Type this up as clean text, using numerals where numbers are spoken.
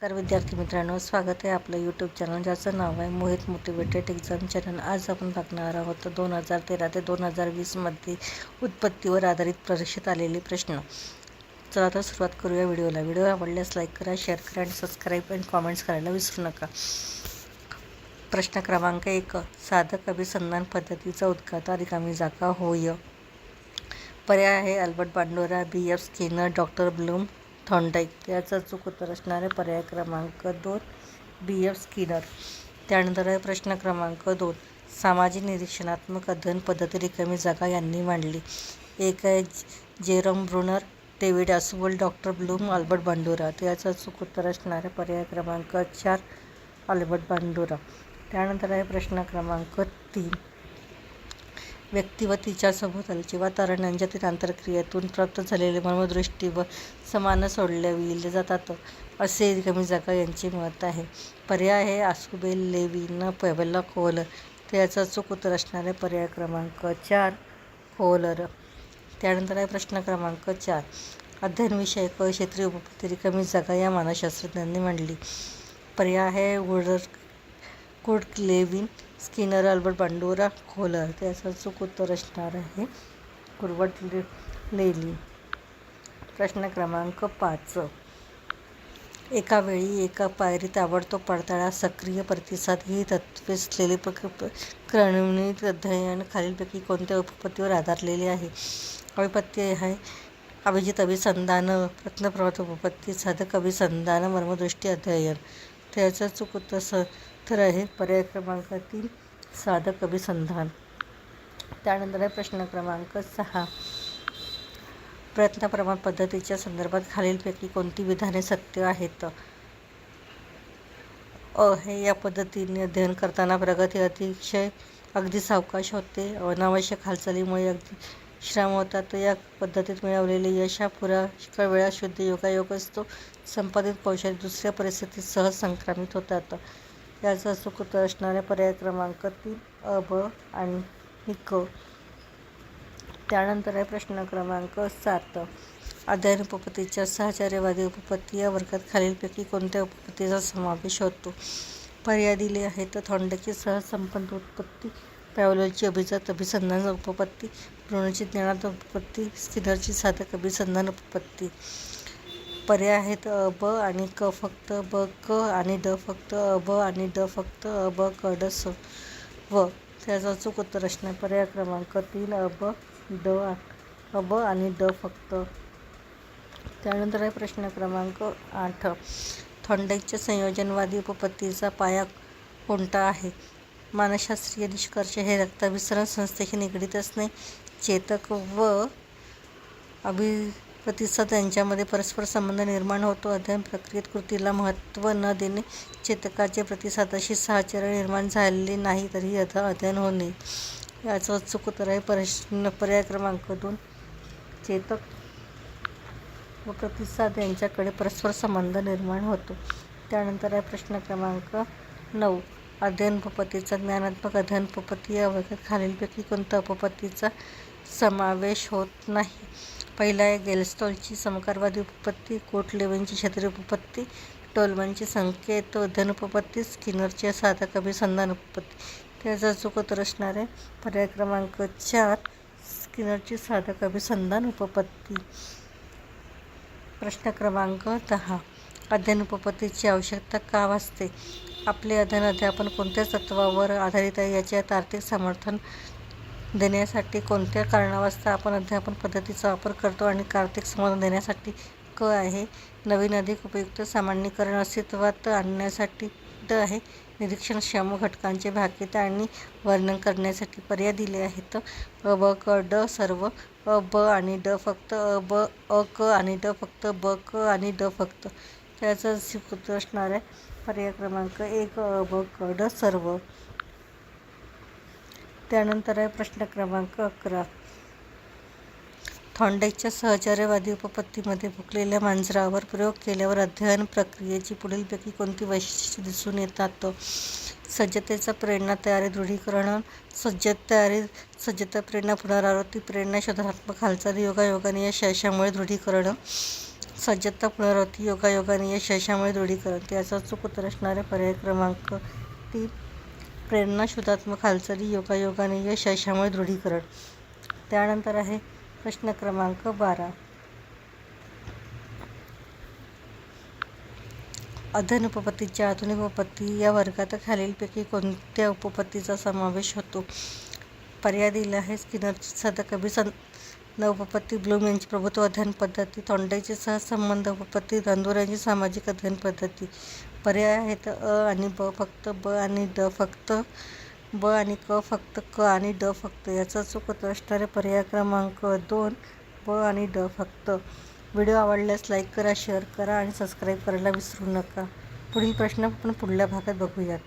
नमस्कार विद्यार्थी मित्रांनो, स्वागत आहे आपलं यूट्यूब चॅनल ज्याचं नाव आहे मोहित मोटिवेटेड एक्झाम चॅनल. आज आपण बघणार आहोत 2013 ते 2020मध्ये उत्पत्तीवर आधारित परीक्षेत आलेले प्रश्न. चला तर सुरुवात करूया व्हिडिओला. व्हिडिओ आवडल्यास लाईक करा, शेअर करा आणि सबस्क्राईब आणि कॉमेंट्स करायला विसरू नका. प्रश्न क्रमांक 1. साधक अभिसंधान पद्धतीचा उद्गाता रिकामी जागा होय. पर्याय आहे Albert Bandura, B.F. Skinner, doctor Bloom, Thorndike. त्याचं अचूक उत्तर असणार आहे पर्याय क्रमांक 2, B.F. स्किनर. त्यानंतर आहे प्रश्न क्रमांक 2. सामाजिक निरीक्षणात्मक अध्ययन पद्धती रिकामी जागा यांनी मांडली. एक आहे Jerome Bruner, David Oswald, doctor Bloom, Albert Bandura. त्याचं अचूक उत्तर असणार आहे पर्याय क्रमांक 4, अल्बर्ट बांडोरा. त्यानंतर आहे प्रश्न क्रमांक 3. व्यक्ती व तिच्या सभोवतालचे वातावरण यांच्यातील आंतरक्रियेतून प्राप्त झालेले मर्मदृष्टी व समान सोडविले जातात असे रिकामी जागा यांचे मत आहे. पर्याय आहे आसुबेल, लेविन, पॅवेला, कोहलर. त्याचं अचूक उत्तर असणार आहे पर्याय क्रमांक 4, कोहलर. त्यानंतर आहे प्रश्न क्रमांक 4. अध्ययनविषयक क्षेत्रीय उपपत्ती रिकामी जागा या मानसशास्त्रज्ञांनी मांडली. पर्याय आहे Woodworth, Lewin, Skinner, Albert Bandura, Kohler. त्याचं अचूक उत्तर असणार आहे वुडवर्थ, लेविन. प्रश्न क्रमांक 5. एका वेळी एका पायरीत ताबडतोब पडताळा, सक्रिय प्रतिसाद ही तत्त्वे असलेले क्रमनिर्मित अध्ययन खालीलपैकी कोणत्या उपपत्तीवर आधारलेले आहे? उपपत्ती आहे अभिजित अभिसंधान, प्रयत्नप्रवृत्त उपपत्ती, साधक अभिसंधान, मर्मदृष्टी अध्ययन. त्याचं अचूक उत्तर आहे पर्याय क्रमांक 3, साधक अभिसंधान. त्यानंतर आहे प्रश्न क्रमांक 6. प्रयत्नप्रमाण पद्धतीच्या संदर्भात खालीलपैकी कोणती विधाने सत्य आहेत? हे या पद्धतीने अध्ययन करताना प्रगती अगदी सावकाश होते. अनावश्यक हालचालीमुळे अगदी श्रम होतात. या पद्धतीत मिळवलेले यश हा पुष्कळ वेळा शुद्ध योगायोग असतो. संपादित कौशल्य दुसऱ्या परिस्थितीत सहज संक्रमित होतात. याचं अचूक उत्तर असणार आहे पर्याय क्रमांक 3, ब आणि क. त्यानंतर आहे प्रश्न क्रमांक 7. अध्ययन उपपत्तीच्या सहचार्यवादी उपपत्ती या वर्गात खालीलपैकी कोणत्या उपपत्तीचा समावेश होतो? पर्याय दिले आहेत थॉर्नडाईकची सहज संपन्न उत्पत्ती, पॅव्लोवची अभिजात अभिसंधान उपपत्ती, ब्रुनरची ज्ञानात्मक उपपत्ती, स्किनरची साधक अभिसंधान उपपत्ती. पर्याय आहेत ब आणि क फक्त, ब क आणि ड फक्त, ब आणि ड फक्त, ब क ड स व. त्याचं अचूक उत्तर असणार पर्याय क्रमांक 3, अब आणि ड फक्त. त्यानंतर आहे प्रश्न क्रमांक 8. थॉर्नडाईकच्या संयोजनवादी उपपत्तीचा पाया कोणता आहे? मानसशास्त्रीय निष्कर्ष हे रक्ताभिसरण संस्थेशी निगडीत असणे, चेतक व प्रतिसाद यांच्यामध्ये परस्पर संबंध निर्माण होतो, अध्ययन प्रक्रियेत कृतीला महत्त्व न देणे, चेतकाचे प्रतिसादाशी साहचर्य निर्माण झाले नाही तरी अध्ययन होणे. याचं अचूक उत्तर आहे पर्याय क्रमांक 2, चेतक व प्रतिसाद यांच्याकडे परस्पर संबंध निर्माण होतो. त्यानंतर आहे प्रश्न क्रमांक 9. अध्ययन उपपत्तीचा ज्ञानात्मक अध्ययन उपपत्ती या वर्गात खालीलपैकी कोणत्या उपपत्तीचा समावेश होत नाही? पहिला आहे गेल्स्टॉलची समकारवादी उपपत्ती, कोट-लेव्हिनची क्षेत्रीय उपपत्ती, टोलमनची संकेत अध्ययन उपपत्ती, स्किनरची साधक अभिसंधान उपपत्ती. त्याचं अचूक उत्तर असणार आहे पर्याय क्रमांक 4, स्किनरची साधक अभिसंधान उपपत्ती. प्रश्न क्रमांक 10. अध्ययन उपपत्तीची आवश्यकता का भासते? आपले अध्ययन अध्यापन कोणत्या तत्त्वावर आधारित आहे याचे तार्किक समर्थन देण्यासाठी कोणत्या कारणावास्तव आपण अध्यापन पद्धतीचा वापर करतो आणि तार्किक समर्थन देण्यासाठी क आहे. नवीन अधिक उपयुक्त सामान्यीकरण अस्तित्वात आणण्यासाठी ड आहे. निरीक्षणक्षम घटकांचे भाग्यता आणि वर्णन करण्यासाठी पर्याय दिले आहेत अ, ब, क, ड सर्व, अ, ब आणि ड फक्त, अ, क आणि ड फक्त, ब, क आणि ड फक्त. त्याचं उत्तर असणार आहे पर्याय क्रमांक 1, अ, ब, क, ड सर्व. त्यानंतर आहे प्रश्न क्रमांक 11. थॉर्नडाईकच्या सहचार्यवादी उपपत्तीमध्ये भुकलेल्या मांजरावर प्रयोग केल्यावर अध्ययन प्रक्रियेची पुढीलपैकी कोणती वैशिष्ट्ये दिसून येतात? सज्जतेचा प्रेरणा तयारी दृढीकरण, सज्जता प्रेरणा पुनरावृत्ती प्रेरणा शोधात्मक हालचाली योगायोगाने या यशामुळे दृढीकरण, सज्जता पुनरावृत्ती योगायोगाने यश यशामुळे दृढीकरण. त्याचा चूक उत्तर असणारे पर्याय क्रमांक 3. प्रेरणा शुद्धात्मक हालचाली योगायोगाने यश यशामुळे दृढीकरण. त्यानंतर आहे प्रश्न क्रमांक 12. अध्ययन उपपत्तीच्या आधुनिक उपपत्ती या वर्गात खालीलपैकी कोणत्या उपपत्तीचा समावेश होतो? पर्याय दिला आहे. स्किनरची साधा कभी न उपपत्ती, ब्लूम यांची प्रभुत्व अध्ययन पद्धती, थॉर्नडाईकची सहसंबंध उपपत्ती, रांदोर यांची सामाजिक अध्ययन पद्धती. पर्याय आहेत अ आणि ब फक्त, ब आणि ड फक्त, ब आणि क फक्त, क आणि ड फक्त. याचा चूक उत्तर असणारे पर्याय क्रमांक 2. ब आणि ड फक्त. व्हिडिओ आवडल्यास लाईक करा, शेअर करा आणि सबस्क्राईब करायला विसरू नका. पुढील प्रश्न आपण पुढल्या भागात बघूयात.